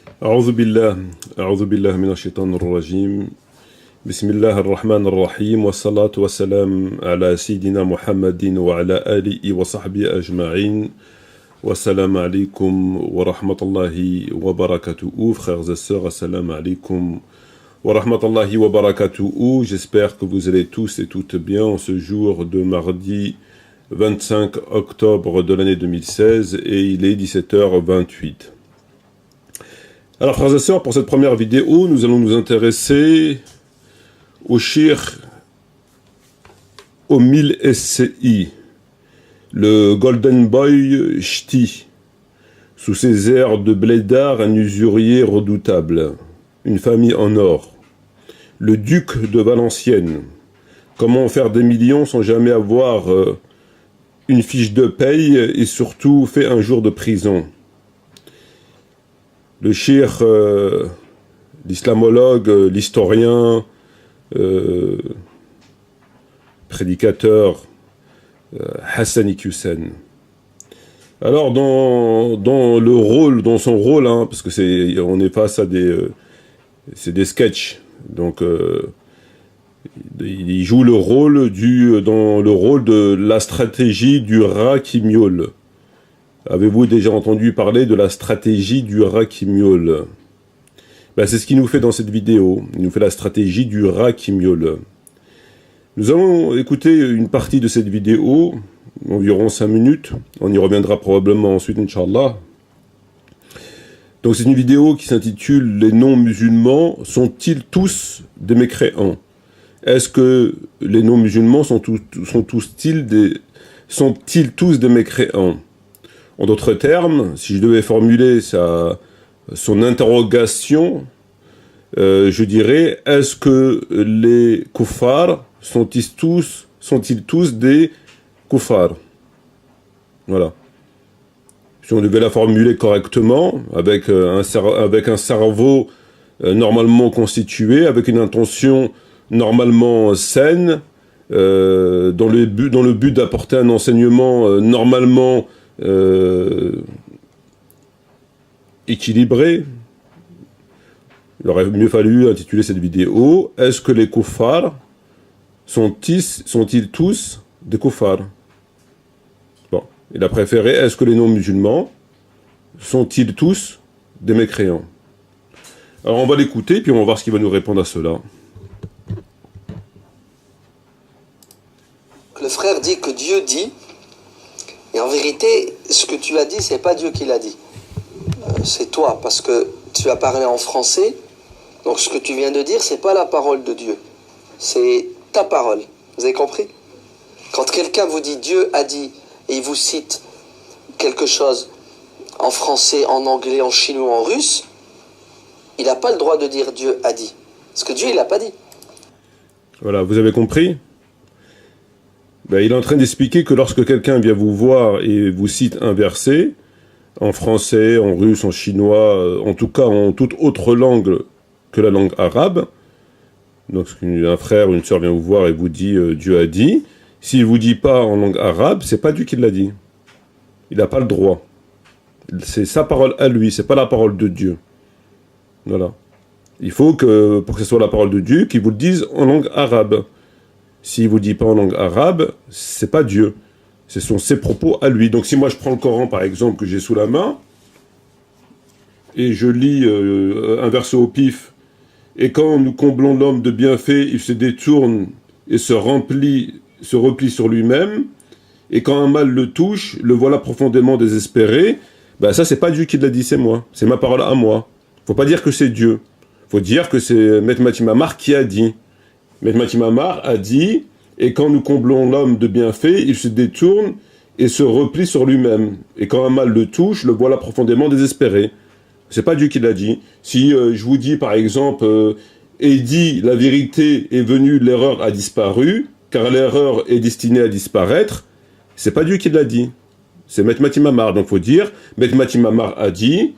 أعوذ بالله أعوذ بالله من الشيطان الرجيم بسم الله الرحمن الرحيم والصلاة والسلام على سيدنا محمد وعلى آله وصحبه أجمعين والسلام عليكم ورحمة الله وبركاته. Frères et sœurs, assalamu alaikum wa rahmatullahi wa barakatuh. J'espère que vous allez tous et toutes bien en ce jour de mardi 25 octobre de l'année 2016 et il est 17h28. Alors frères et sœurs, pour cette première vidéo, nous allons nous intéresser au Cheikh Omil SCI, le Golden Boy Ch'ti, sous ses airs de blédard, un usurier redoutable, une famille en or, le duc de Valenciennes, comment faire des millions sans jamais avoir une fiche de paye et surtout fait un jour de prison. Le cheikh, l'islamologue, l'historien, prédicateur, Hassani Hussein. Alors dans son rôle, hein, parce que on est face à c'est des sketchs, donc il joue dans le rôle de la stratégie du rat qui miaule. Avez-vous déjà entendu parler de la stratégie du rat qui miaule? Ben, c'est ce qu'il nous fait dans cette vidéo. Il nous fait la stratégie du rat qui miaule. Nous allons écouter une partie de cette vidéo, environ 5 minutes. On y reviendra probablement ensuite, Inch'Allah. Donc c'est une vidéo qui s'intitule « Les non-musulmans sont-ils tous des mécréants ?» Est-ce que les non-musulmans sont-ils tous des mécréants? En d'autres termes, si je devais formuler son interrogation, je dirais, est-ce que les kuffars sont-ils tous des kuffars? Voilà. Si on devait la formuler correctement, avec un cerveau normalement constitué, avec une intention normalement saine, dans le but d'apporter un enseignement normalement équilibré, il aurait mieux fallu intituler cette vidéo « Est-ce que les kuffars sont-ils tous des kuffars ?» Bon, il a préféré « Est-ce que les non-musulmans sont-ils tous des mécréants ?» Alors on va l'écouter, puis on va voir ce qu'il va nous répondre à cela. Le frère dit que Dieu dit, et en vérité, ce que tu as dit, c'est pas Dieu qui l'a dit. C'est toi, parce que tu as parlé en français, donc ce que tu viens de dire, c'est pas la parole de Dieu. C'est ta parole. Vous avez compris? Quand quelqu'un vous dit Dieu a dit, et il vous cite quelque chose en français, en anglais, en chinois, en russe, il n'a pas le droit de dire Dieu a dit. Parce que Dieu, il l'a pas dit. Voilà, vous avez compris? Ben, il est en train d'expliquer que lorsque quelqu'un vient vous voir et vous cite un verset, en français, en russe, en chinois, en tout cas en toute autre langue que la langue arabe, donc un frère ou une sœur vient vous voir et vous dit Dieu a dit, s'il vous dit pas en langue arabe, c'est pas Dieu qui l'a dit. Il n'a pas le droit. C'est sa parole à lui, c'est pas la parole de Dieu. Voilà. Il faut que, pour que ce soit la parole de Dieu, qu'il vous le dise en langue arabe. S'il ne vous dit pas en langue arabe, c'est pas Dieu. Ce sont ses propos à lui. Donc si moi je prends le Coran par exemple que j'ai sous la main, et je lis un verset au pif, et quand nous comblons l'homme de bienfaits, il se détourne et se replie sur lui-même, et quand un mal le touche, le voilà profondément désespéré, ben ça c'est pas Dieu qui l'a dit, c'est moi. C'est ma parole à moi. Faut pas dire que c'est Dieu. Faut dire que c'est Maître Matimamar qui a dit. Maître Matimamar a dit, et quand nous comblons l'homme de bienfaits, il se détourne et se replie sur lui-même. Et quand un mal le touche, le voilà profondément désespéré. C'est pas Dieu qui l'a dit. Si je vous dis par exemple, et dit la vérité est venue, l'erreur a disparu, car l'erreur est destinée à disparaître, c'est pas Dieu qui l'a dit. C'est Maître Matimamar. Donc faut dire, Maître Matimamar a dit,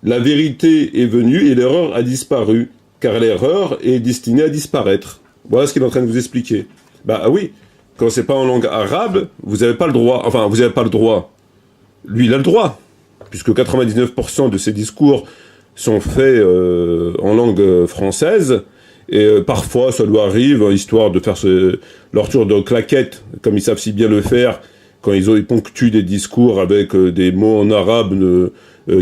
la vérité est venue et l'erreur a disparu, car l'erreur est destinée à disparaître. Voilà ce qu'il est en train de vous expliquer. Bah oui, quand c'est pas en langue arabe, vous n'avez pas le droit. Enfin, vous n'avez pas le droit. Lui, il a le droit, puisque 99% de ses discours sont faits en langue française. Et parfois, ça lui arrive, histoire de faire leur tour de claquette, comme ils savent si bien le faire, quand ils ponctuent des discours avec des mots en arabe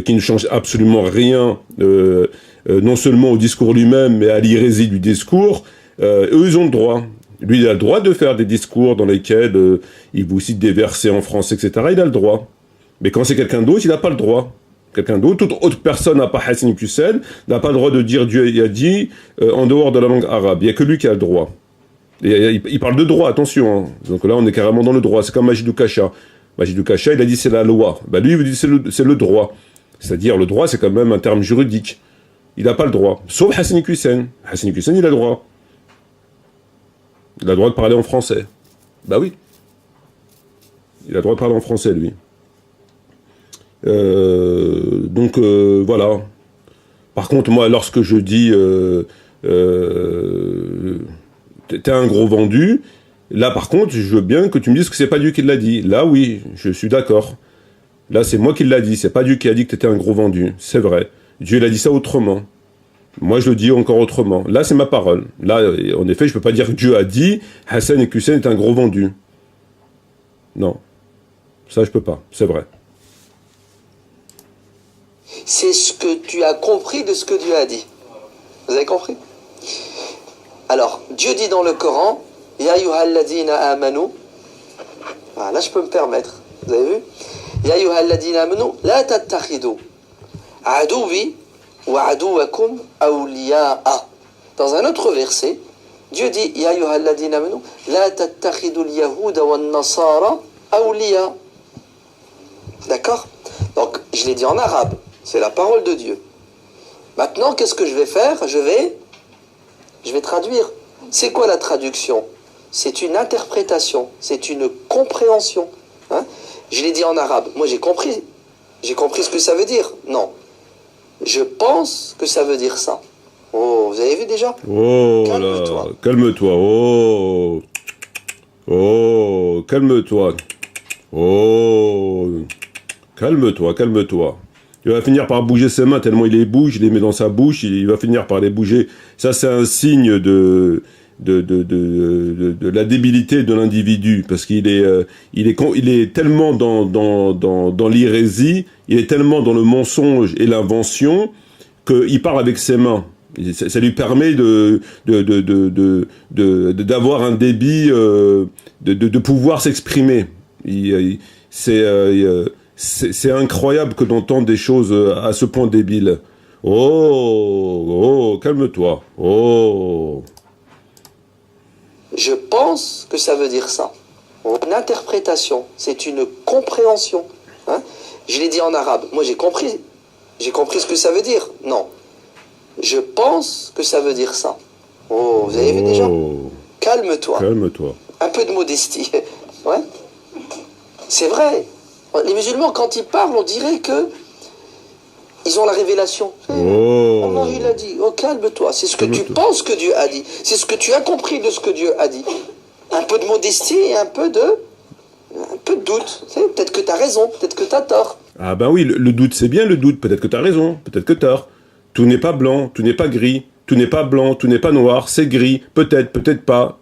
qui ne changent absolument rien, non seulement au discours lui-même, mais à l'hérésie du discours. Eux, ils ont le droit. Lui, il a le droit de faire des discours dans lesquels il vous cite des versets en français, etc. Il a le droit. Mais quand c'est quelqu'un d'autre, il n'a pas le droit. Quelqu'un d'autre, toute autre personne n'a pas Hassan Hussein, n'a pas le droit de dire Dieu a dit en dehors de la langue arabe. Il n'y a que lui qui a le droit. Et, il parle de droit, attention. Hein. Donc là, on est carrément dans le droit. C'est comme Majidou Kacha. Majidou Kacha, il a dit c'est la loi. Bah, lui, il dit c'est le droit. C'est-à-dire, le droit, c'est quand même un terme juridique. Il n'a pas le droit. Sauf Hassan Hussein. Hassan Hussein, il a le droit. Il a le droit de parler en français. Bah oui. Il a le droit de parler en français, lui. Donc voilà. Par contre, moi, lorsque je dis t'es un gros vendu, là, par contre, je veux bien que tu me dises que c'est pas Dieu qui l'a dit. Là, oui, je suis d'accord. Là, c'est moi qui l'a dit. C'est pas Dieu qui a dit que t'étais un gros vendu. C'est vrai. Dieu l'a dit ça autrement. Moi, je le dis encore autrement. Là, c'est ma parole. Là, en effet, je peux pas dire que Dieu a dit Hassan et Hussein est un gros vendu. Non. Ça, je peux pas. C'est vrai. C'est ce que tu as compris de ce que Dieu a dit. Vous avez compris? Alors, Dieu dit dans le Coran, Ya ayyuhalladhina amanu. Ah, là, je peux me permettre. Vous avez vu? Ya ayyuhalladhina amanu, la tattakhidou aduwi wa aduwakum awliya'a. Dans un autre verset, Dieu dit, Ya ayyuhalladhina amanu, la tattakhidou al-yahuda wa an-nasara awliya. D'accord? Donc, je l'ai dit en arabe. C'est la parole de Dieu. Maintenant, qu'est-ce que je vais faire? Je vais traduire. C'est quoi la traduction? C'est une interprétation, c'est une compréhension. Hein? Je l'ai dit en arabe. Moi, j'ai compris. J'ai compris ce que ça veut dire. Non. Je pense que ça veut dire ça. Oh, vous avez vu déjà? Oh calme-toi. Là, calme-toi. Oh. Oh, calme-toi. Oh. Calme-toi, calme-toi. Il va finir par bouger ses mains tellement il les bouge, il les met dans sa bouche, il va finir par les bouger. Ça, c'est un signe de la débilité de l'individu, parce qu'il est tellement dans l'hérésie, il est tellement dans le mensonge et l'invention qu'il parle avec ses mains. Ça lui permet d'avoir un débit, de pouvoir s'exprimer. C'est incroyable que d'entendre des choses à ce point débiles. Oh, calme-toi. Oh. Je pense que ça veut dire ça. Une interprétation, c'est une compréhension. Hein? Je l'ai dit en arabe. Moi, j'ai compris ce que ça veut dire. Non. Je pense que ça veut dire ça. Oh, vous avez vu déjà? Calme-toi. Calme-toi. Un peu de modestie. Ouais. C'est vrai. Les musulmans, quand ils parlent, on dirait que ils ont la révélation. Allah, il a dit. Oh, calme-toi. C'est ce que tu penses que Dieu a dit. C'est ce que tu as compris de ce que Dieu a dit. Un peu de modestie et un peu de doute. Peut-être que tu as raison, peut-être que tu as tort. Ah ben oui, le doute, c'est bien le doute. Peut-être que tu as raison, peut-être que tu as tort. Tout n'est pas blanc, tout n'est pas gris. Tout n'est pas blanc, tout n'est pas noir. C'est gris. Peut-être, peut-être pas.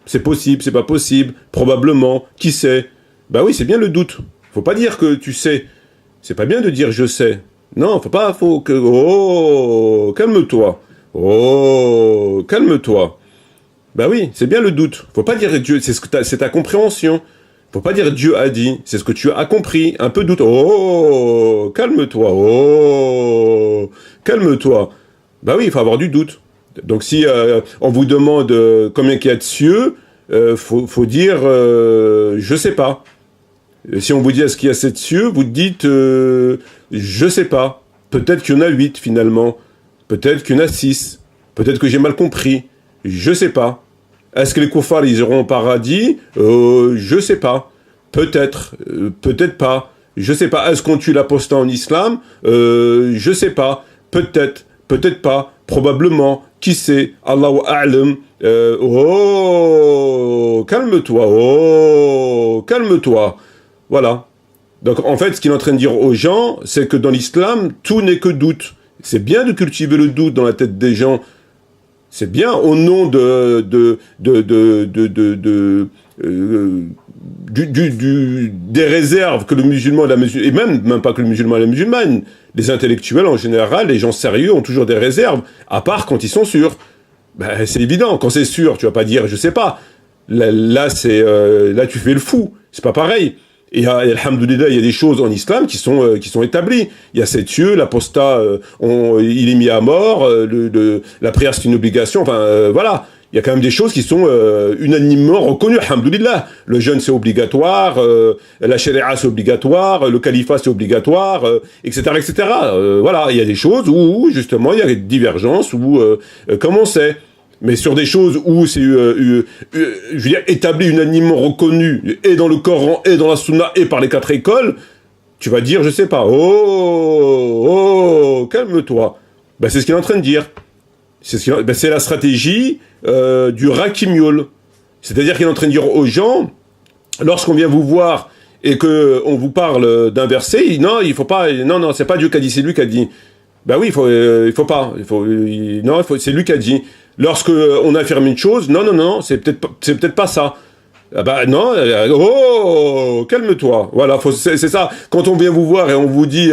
C'est possible, c'est pas possible. Probablement. Qui sait? Ben oui, c'est bien le doute. Faut pas dire que tu sais. C'est pas bien de dire je sais. Non, faut que... Oh, calme-toi. Oh, calme-toi. Ben oui, c'est bien le doute. Faut pas dire Dieu, c'est ta compréhension. Faut pas dire Dieu a dit, c'est ce que tu as compris. Un peu de doute. Oh, calme-toi. Oh, calme-toi. Ben oui, il faut avoir du doute. Donc si on vous demande combien qu'il y a de cieux, faut dire je sais pas. Si on vous dit est-ce qu'il y a 7 cieux, vous dites je sais pas. Peut-être qu'il y en a 8 finalement. Peut-être qu'il y en a 6. Peut-être que j'ai mal compris. Je sais pas. Est-ce que les koufars ils iront au paradis? Je sais pas. Peut-être. Peut-être pas. Je sais pas. Est-ce qu'on tue l'apostat en islam? Je sais pas. Peut-être. Peut-être pas. Probablement. Qui sait? Allahu a'lam. Oh, calme-toi. Oh, calme-toi. Voilà. Donc, en fait, ce qu'il est en train de dire aux gens, c'est que dans l'islam, tout n'est que doute. C'est bien de cultiver le doute dans la tête des gens. C'est bien au nom des réserves que le musulman et la musulmane, et même pas que le musulman et la musulmane, les intellectuels en général, les gens sérieux ont toujours des réserves, à part quand ils sont sûrs. Ben, c'est évident, quand c'est sûr, tu vas pas dire, je sais pas. Là tu fais le fou. C'est pas pareil. Et alhamdoulilah, il y a des choses en islam qui sont établies. Il y a 7 cieux, l'apostat, il est mis à mort, la prière c'est une obligation, enfin voilà. Il y a quand même des choses qui sont unanimement reconnues, alhamdoulilah. Le jeûne c'est obligatoire, la sharia c'est obligatoire, le califat c'est obligatoire, etc., etc. Voilà, il y a des choses où justement il y a des divergences, où comme on sait. Mais sur des choses où c'est, je veux dire, établi, unanimement reconnu, et dans le Coran, et dans la Sunna, et par les 4 écoles, tu vas dire, je sais pas, calme-toi. Ben, c'est ce qu'il est en train de dire. C'est la stratégie du Rakimiol. C'est-à-dire qu'il est en train de dire aux gens, lorsqu'on vient vous voir et qu'on vous parle d'un verset, non, il faut pas, non, c'est pas Dieu qui a dit, c'est lui qui a dit. Ben oui, il faut pas, c'est lui qui a dit. Lorsque on affirme une chose, non, c'est peut-être pas ça. Ah bah non, calme-toi. Voilà, c'est ça. Quand on vient vous voir et on vous dit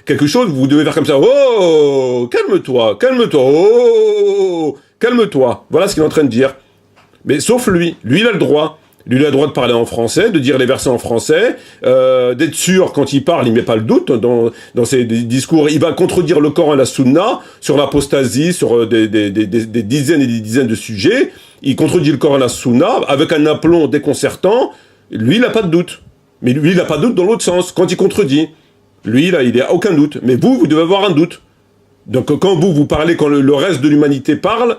quelque chose, vous devez faire comme ça. Calme-toi, calme-toi. Voilà ce qu'il est en train de dire. Mais sauf lui il a le droit. Lui, il a le droit de parler en français, de dire les versets en français, d'être sûr, quand il parle, il met pas le doute dans ses discours. Il va contredire le Coran et la Sunna sur l'apostasie, sur des dizaines et des dizaines de sujets. Il contredit le Coran et la Sunna avec un aplomb déconcertant. Lui, il n'a pas de doute. Mais lui, il n'a pas de doute dans l'autre sens, quand il contredit. Lui, là, il n'a aucun doute. Mais vous devez avoir un doute. Donc, quand vous parlez, quand le reste de l'humanité parle,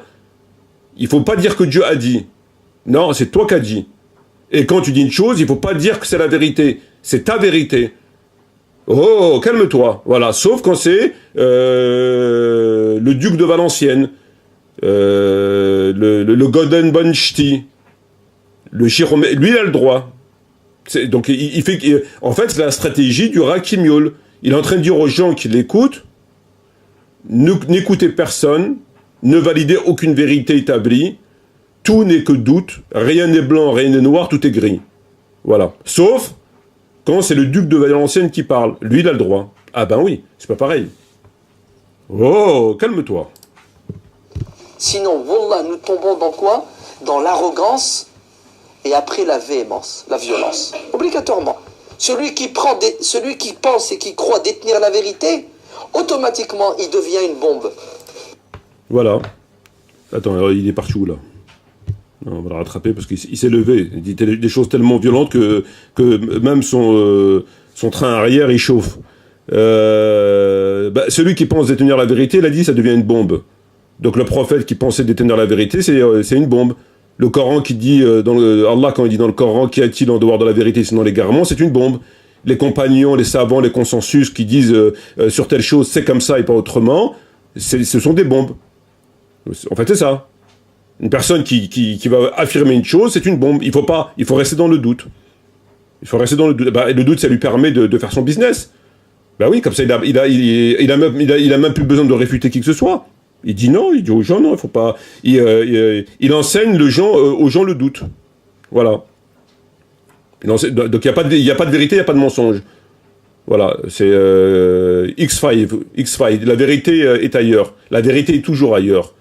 il faut pas dire que Dieu a dit. Non, c'est toi qui as dit. Et quand tu dis une chose, il faut pas dire que c'est la vérité. C'est ta vérité. Calme-toi. Voilà. Sauf quand c'est le duc de Valenciennes, le Goldenbonchti, le Chiromé. Lui, il a le droit. Donc, il fait... En fait, c'est la stratégie du Rakimiol. Il est en train de dire aux gens qui l'écoutent, n'écoutez personne, ne validez aucune vérité établie, tout n'est que doute, rien n'est blanc, rien n'est noir, tout est gris. Voilà. Sauf quand c'est le duc de Valenciennes qui parle. Lui, il a le droit. Ah ben oui, c'est pas pareil. Calme-toi. Sinon, wallah, nous tombons dans quoi? Dans l'arrogance et après la véhémence, la violence. Obligatoirement. Celui qui pense et qui croit détenir la vérité, automatiquement, il devient une bombe. Voilà. Attends, alors, il est parti où, là? On va le rattraper parce qu'il s'est levé. Il dit des choses tellement violentes que même son train arrière, il chauffe. Celui qui pense détenir la vérité, il a dit, ça devient une bombe. Donc le prophète qui pensait détenir la vérité, c'est une bombe. Le Coran qui dit, Allah quand il dit dans le Coran, qu'y a-t-il en dehors de la vérité sinon l'égarement, c'est une bombe. Les compagnons, les savants, les consensus qui disent sur telle chose, c'est comme ça et pas autrement, ce sont des bombes. En fait, c'est ça. Une personne qui va affirmer une chose, c'est une bombe. Il faut rester dans le doute. Il faut rester dans le doute. Et le doute, ça lui permet de faire son business. Oui, comme ça, il a même plus besoin de réfuter qui que ce soit. Il dit non, il dit aux gens non, il faut pas. Il enseigne aux gens le doute. Voilà. Donc il y a pas de vérité, il y a pas de mensonge. Voilà, c'est X-Files. La vérité est ailleurs. La vérité est toujours ailleurs.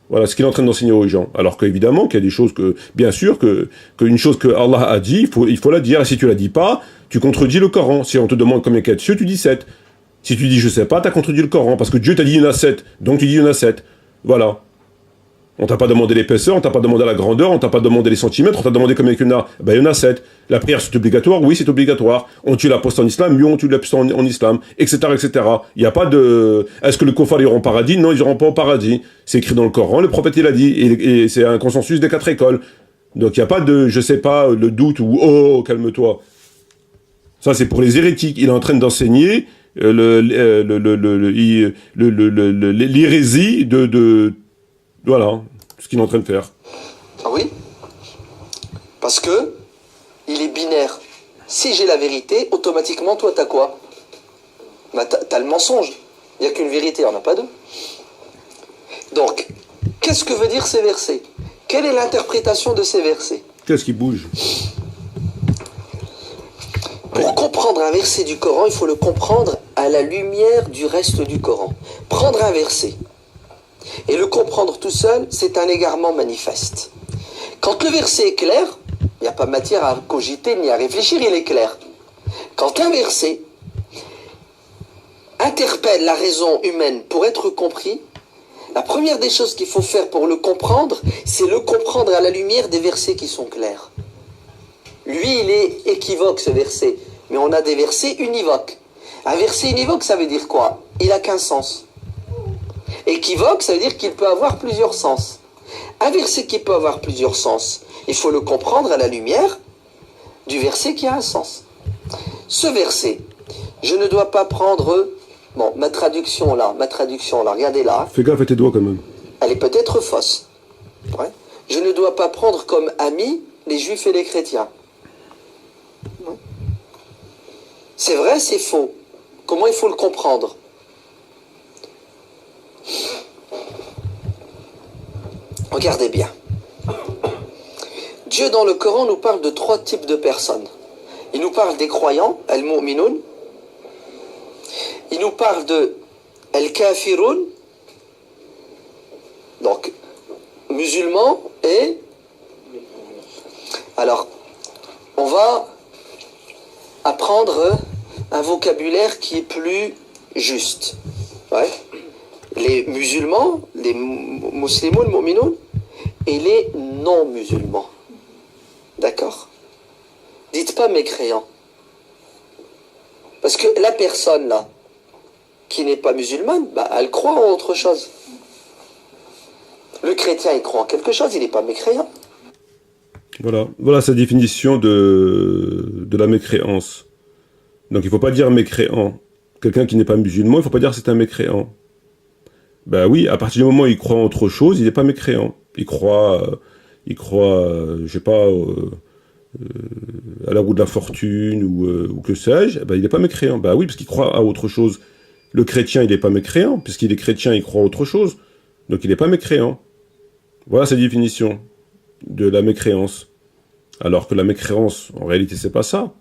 Voilà ce qu'il est en train d'enseigner aux gens. Alors qu'évidemment, qu'il y a des choses bien sûr, qu'une chose que Allah a dit, il faut la dire. Et si tu la dis pas, tu contredis le Coran. Si on te demande combien il y a de cieux, tu dis 7. Si tu dis je sais pas, t'as contredit le Coran. Parce que Dieu t'a dit il y en a 7. Donc tu dis il y en a 7. Voilà. On t'a pas demandé l'épaisseur, on t'a pas demandé la grandeur, on t'a pas demandé les centimètres, on t'a demandé combien il y en a. Il y en a 7. La prière, c'est obligatoire? Oui, c'est obligatoire. On tue l'apostat en islam? Mieux on tue l'apostat en islam, etc., etc. Il n'y a pas de... Est-ce que les kuffars iront au paradis? Non, ils iront pas au paradis. C'est écrit dans le Coran, le prophète, il a dit. Et c'est un consensus des 4 écoles. Donc il n'y a pas de, je sais pas, le doute ou calme-toi. Ça, c'est pour les hérétiques. Il est en train d'enseigner l'hérésie de voilà, ce qu'il est en train de faire. Ah oui? Parce que il est binaire. Si j'ai la vérité, automatiquement, toi, t'as quoi? T'as le mensonge. Il n'y a qu'une vérité, il n'y en a pas deux. Donc, qu'est-ce que veut dire ces versets? Quelle est l'interprétation de ces versets? Qu'est-ce qui bouge? Pour comprendre un verset du Coran, il faut le comprendre à la lumière du reste du Coran. Prendre un verset et le comprendre tout seul, c'est un égarement manifeste. Quand le verset est clair, il n'y a pas matière à cogiter ni à réfléchir, il est clair. Quand un verset interpelle la raison humaine pour être compris, la première des choses qu'il faut faire pour le comprendre, c'est le comprendre à la lumière des versets qui sont clairs. Lui, il est équivoque, ce verset. Mais on a des versets univoques. Un verset univoque, ça veut dire quoi? Il n'a qu'un sens. Équivoque, ça veut dire qu'il peut avoir plusieurs sens. Un verset qui peut avoir plusieurs sens, il faut le comprendre à la lumière du verset qui a un sens. Ce verset, je ne dois pas prendre... Bon, ma traduction là, regardez là. Fais gaffe à tes doigts quand même. Elle est peut-être fausse. Ouais. Je ne dois pas prendre comme amis les juifs et les chrétiens. C'est vrai, c'est faux. Comment il faut le comprendre? Regardez bien. Dieu dans le Coran nous parle de 3 types de personnes. Il nous parle des croyants, al-mu'minun. Il nous parle de al-kafirun, donc musulmans et... Alors, on va apprendre un vocabulaire qui est plus juste. Ouais. Les musulmans, les musulmans, les mu'minoun, et les non-musulmans. D'accord? Dites pas mécréants. Parce que la personne là, qui n'est pas musulmane, bah, elle croit en autre chose. Le chrétien, il croit en quelque chose, il n'est pas mécréant. Voilà sa définition de la mécréance. Donc il ne faut pas dire mécréant. Quelqu'un qui n'est pas musulman, il ne faut pas dire que c'est un mécréant. Ben oui, à partir du moment où il croit en autre chose, il n'est pas mécréant. Il croit, je sais pas, à la roue de la fortune ou que sais-je, ben il n'est pas mécréant. Ben oui, parce qu'il croit à autre chose. Le chrétien, il n'est pas mécréant, puisqu'il est chrétien, il croit à autre chose. Donc il n'est pas mécréant. Voilà sa définition de la mécréance. Alors que la mécréance, en réalité, c'est pas ça.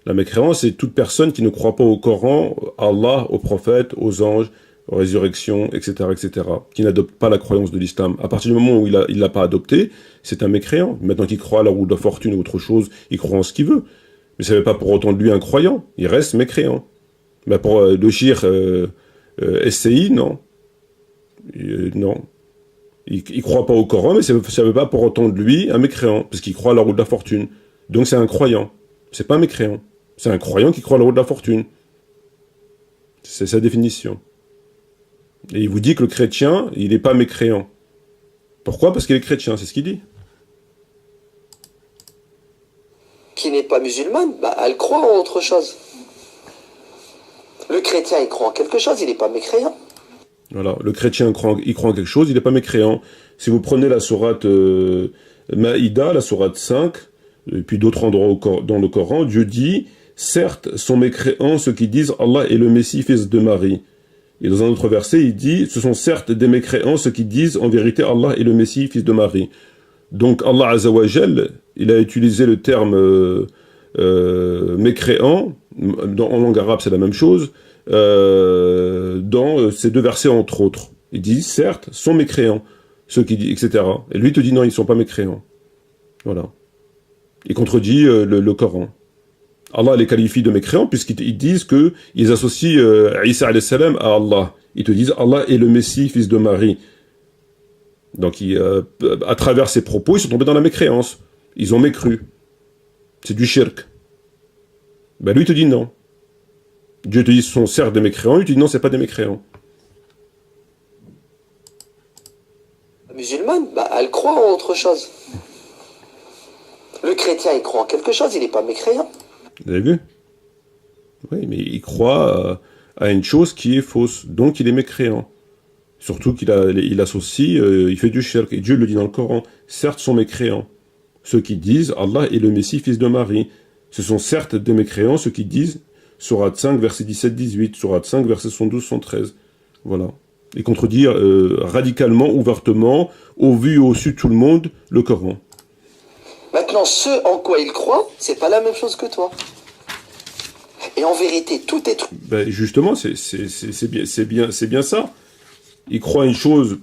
La mécréance, c'est toute personne qui ne croit pas au Coran, à Allah, aux prophètes, aux anges, aux résurrections, etc., etc., qui n'adopte pas la croyance de l'islam. À partir du moment où il l'a pas adopté, c'est un mécréant. Maintenant qu'il croit à la roue de la fortune ou autre chose, il croit en ce qu'il veut. Mais ça ne veut pas pour autant de lui un croyant. Il reste mécréant. Mais pour le shir SCI, non. Non. Il croit pas au Coran, mais ça veut pas pour autant de lui un mécréant, parce qu'il croit à la roue de la fortune. Donc c'est un croyant. C'est pas un mécréant. C'est un croyant qui croit à la roue de la fortune. C'est sa définition. Et il vous dit que le chrétien, il n'est pas mécréant. Pourquoi? Parce qu'il est chrétien, c'est ce qu'il dit. Qui n'est pas musulmane, bah, elle croit en autre chose. Le chrétien, il croit en quelque chose, il n'est pas mécréant. Voilà, le chrétien il croit en quelque chose, il n'est pas mécréant. Si vous prenez la sourate Maïda, la sourate 5, et puis d'autres endroits dans le Coran, Dieu dit « Certes, sont mécréants ceux qui disent Allah est le Messie, fils de Marie. » Et dans un autre verset, il dit « Ce sont certes des mécréants ceux qui disent en vérité Allah est le Messie, fils de Marie. » Donc Allah Azzawajal, il a utilisé le terme mécréant, en langue arabe c'est la même chose, dans ces 2 versets entre autres. Il dit, certes, sont mécréants, ceux qui disent, etc. Et lui te dit, non, ils ne sont pas mécréants. Voilà. Il contredit le Coran. Allah les qualifie de mécréants puisqu'ils disent qu'ils associent Isa alayhi salam à Allah. Ils te disent, Allah est le Messie, fils de Marie. Donc, à travers ces propos, ils sont tombés dans la mécréance. Ils ont mécru. C'est du shirk. Ben lui, il te dit non. Dieu te dit, ce sont certes des mécréants. Il te dit, non, c'est pas des mécréants. La musulmane, bah, elle croit en autre chose. Le chrétien, il croit en quelque chose, il n'est pas mécréant. Vous avez vu? Oui, mais il croit à une chose qui est fausse. Donc, il est mécréant. Surtout qu'il associe, il fait du shirk. Et Dieu le dit dans le Coran. Certes, sont mécréants. Ceux qui disent Allah est le Messie, fils de Marie. Ce sont certes des mécréants, ceux qui disent Sourate 5, verset 17-18, Sourate 5, verset 112-113. Voilà. Et contredire radicalement, ouvertement, au vu et au su de tout le monde, le Coran. Maintenant, ce en quoi il croit, c'est pas la même chose que toi. Et en vérité, tout être... Ben justement, c'est bien ça. Il croit une chose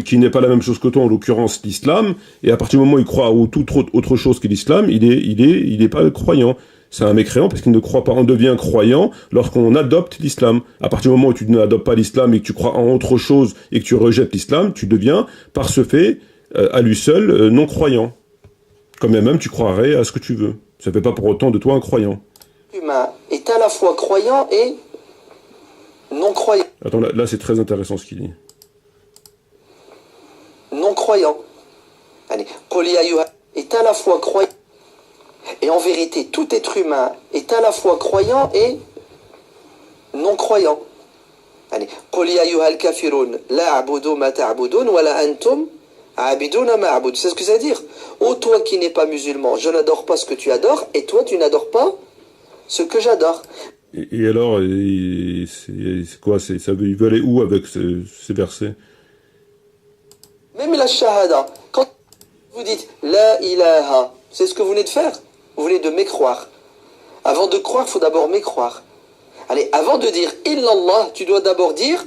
qui n'est pas la même chose que toi, en l'occurrence l'islam, et à partir du moment où il croit à toute autre chose que l'islam, il est pas croyant. C'est un mécréant parce qu'il ne croit pas. On devient croyant lorsqu'on adopte l'islam. À partir du moment où tu n'adoptes pas l'islam et que tu crois en autre chose et que tu rejettes l'islam, tu deviens, par ce fait, à lui seul, non-croyant. Quand même, tu croirais à ce que tu veux. Ça ne fait pas pour autant de toi un croyant. Humain est à la fois croyant et non-croyant. Attends, là c'est très intéressant ce qu'il dit. Non-croyant. Allez, est à la fois croyant. Et en vérité, tout être humain est à la fois croyant et non-croyant. Allez, c'est ce que ça veut dire. Ô toi qui n'es pas musulman, je n'adore pas ce que tu adores, et toi tu n'adores pas ce que j'adore. Et alors, c'est quoi ça veut, il veut aller où avec ces versets? Même la shahada, quand vous dites la ilaha, c'est ce que vous venez de faire. Vous venez de mécroire. Avant de croire, il faut d'abord mécroire. Allez, avant de dire illallah, tu dois d'abord dire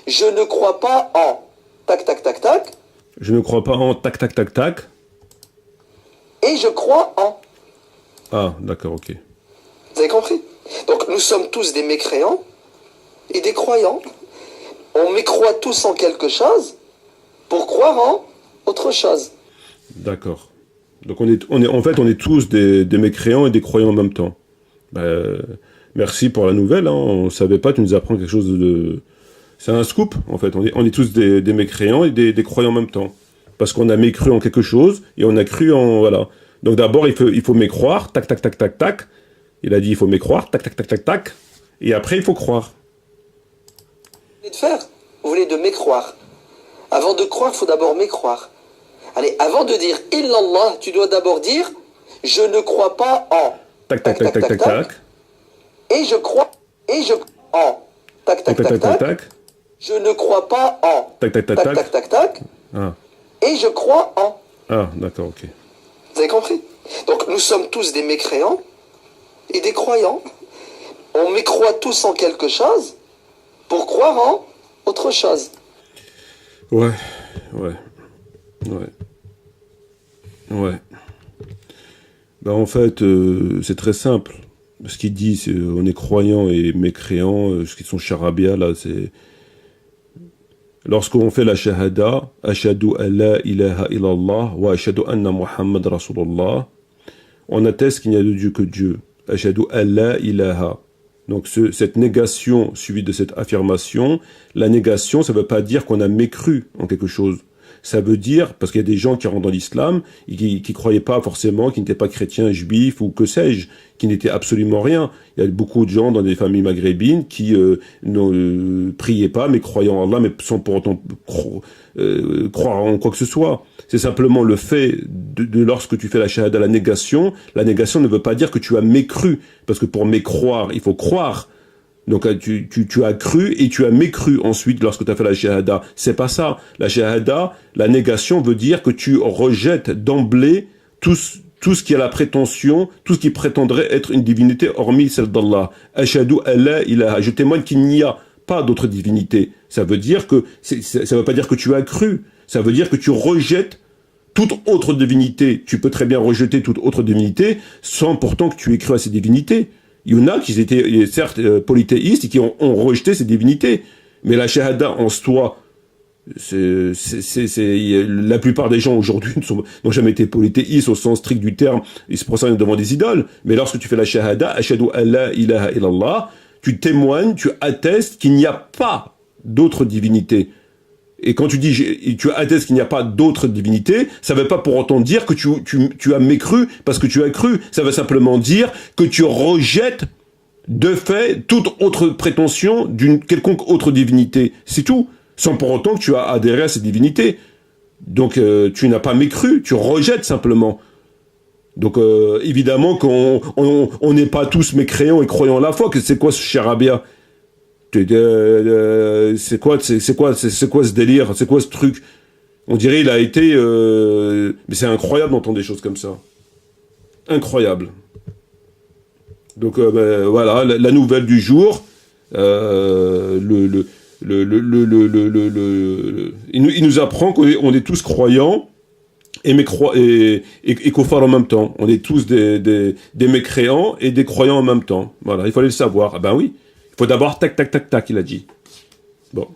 je ne crois pas en tac tac tac tac. Je ne crois pas en tac tac tac tac. Et je crois en. Ah, d'accord, ok. Vous avez compris? Donc nous sommes tous des mécréants et des croyants. On mécroit tous en quelque chose pour croire en autre chose. D'accord. Donc on est tous des mécréants et des croyants en même temps. Merci pour la nouvelle, hein. On savait pas, tu nous apprends quelque chose de... C'est un scoop, en fait. On est tous des mécréants et des croyants en même temps. Parce qu'on a mécru en quelque chose et on a cru en... Voilà. Donc d'abord, il faut mécroire, tac, tac, tac, tac, tac. Il a dit il faut mécroire, tac, tac, tac, tac, tac. Et après, il faut croire. Vous voulez de faire? Vous voulez de mécroire. Avant de croire, il faut d'abord mécroire. Allez, avant de dire illallah, tu dois d'abord dire je ne crois pas en. Tac, tac, tac, tac, tac, tac. Et je crois en. Tac, tac, tac, tac, tac. Je ne crois pas en. Tac, tac, tac, tac. Tac, tac, tac. Ah. Et je crois en. Ah, d'accord, ok. Vous avez compris? Donc nous sommes tous des mécréants et des croyants. On mécroit tous en quelque chose pour croire en autre chose. Ouais. En fait, c'est très simple. Ce qu'il dit, c'est on est croyant et mécréant. Ce qui sont charabia, là, c'est... Lorsqu'on fait la shahada, ashadu an la ilaha illallah wa ashadu anna Muhammad Rasulullah, on atteste qu'il n'y a de Dieu que Dieu. Ashadu an la ilaha. Donc cette négation suivie de cette affirmation, la négation, ça ne veut pas dire qu'on a mécru en quelque chose. Ça veut dire, parce qu'il y a des gens qui rentrent dans l'islam, qui croyaient pas forcément, qui n'étaient pas chrétiens, juifs ou que sais-je, qui n'étaient absolument rien. Il y a beaucoup de gens dans des familles maghrébines qui ne priaient pas, mais croyaient en Allah, mais sans pour autant croire en quoi que ce soit. C'est simplement le fait de lorsque tu fais la shahada, la négation ne veut pas dire que tu as mécru, parce que pour mécroire, il faut croire. Donc tu as cru et tu as mécru ensuite lorsque tu as fait la shahada. C'est pas ça. La shahada, la négation veut dire que tu rejettes d'emblée tout ce qui a la prétention, tout ce qui prétendrait être une divinité hormis celle d'Allah. Ashhadu an la ilaha. Je témoigne qu'il n'y a pas d'autre divinité. Ça veut dire que ça veut pas dire que tu as cru. Ça veut dire que tu rejettes toute autre divinité. Tu peux très bien rejeter toute autre divinité sans pourtant que tu aies cru à ces divinités. Il y en a qui étaient certes polythéistes et qui ont rejeté ces divinités. Mais la shahada en soi, la plupart des gens aujourd'hui n'ont jamais été polythéistes au sens strict du terme. Ils se prosternent devant des idoles. Mais lorsque tu fais la shahada, ashhadu an la ilaha illallah, tu témoignes, tu attestes qu'il n'y a pas d'autre divinité. Et quand tu dis, tu attestes qu'il n'y a pas d'autre divinité, ça ne veut pas pour autant dire que tu as mécru parce que tu as cru. Ça veut simplement dire que tu rejettes de fait toute autre prétention d'une quelconque autre divinité. C'est tout. Sans pour autant que tu as adhéré à cette divinité. Donc tu n'as pas mécru, tu rejettes simplement. Donc évidemment qu'on n'est pas tous mécréants et croyants à la fois. Que c'est quoi ce charabia? C'est quoi ce délire? C'est quoi ce truc? On dirait il a été... Mais c'est incroyable d'entendre des choses comme ça. Incroyable. Donc voilà, la nouvelle du jour, il nous apprend qu'on est tous croyants et koufars en même temps. On est tous des mécréants et des croyants en même temps. Voilà, il fallait le savoir. Ah ben oui, il faut d'abord tac, tac, tac, tac, il a dit. Bon.